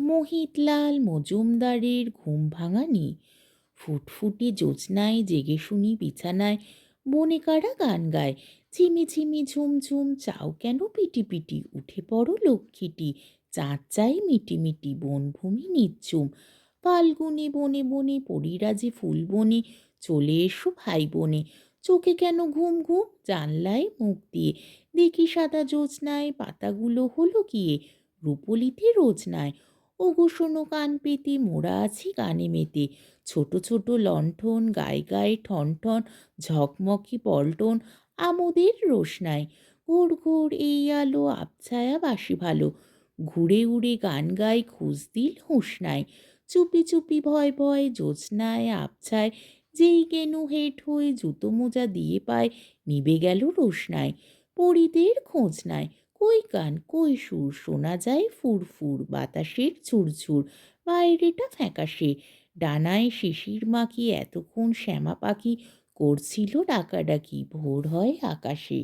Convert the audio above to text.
মোহিতলাল মজুমদারের ঘুম ভাঙানি। ফুটফুটে জ্যোৎস্নায় জেগে শুনি বিছানায়, বনে কারা গান গায়, ঝিমি ঝিমি ঝুমঝুম চাও কেন পিটি উঠে পড়ো লক্ষ্মীটি, চাঁদ চাই মিটিমিটি বনভূমি নিঝুম, ফাল্গুনে বনে বনে পরিরাজে ফুল বনে, চলে এসো ভাই বনে, চোখে কেন ঘুম ঘুম জানলায় মুখ দিয়ে, দেখি সাদা জ্যোৎস্নায় পাতাগুলো হলো গিয়ে, রূপলিতে রোজ নাই, ওগো শোনো কান পেতে মোরা আছি গানে মেতে, ছোট ছোট লণ্ঠন গায়ে গায়ে ঠন ঠন, ঝকমকি পল্টন আমোদের রোশনাই, ঘোর ঘোর এই আলো আবছায়া বাসি ভালো, ঘুরে উড়ে গান গাই খোঁজ দিল হুঁশ নাই, চুপি চুপি ভয় ভয় জ্যোৎস্নায় আবছায়, যেই গেনু হেঁট হয়ে জুতো মোজা দিয়ে পায়, নিবে গেল রোশনাই, পরিদের খোঁজ নাই, কই গান কই সুর শোনা যায় ফুরফুর বাতাসের ঝুরঝুর, বাইরেটা ফ্যাকাশে, ডানায় শিশির মাখি এতক্ষণ শ্যামা পাখি করছিল ডাকাডাকি, ভোর হয় আকাশে।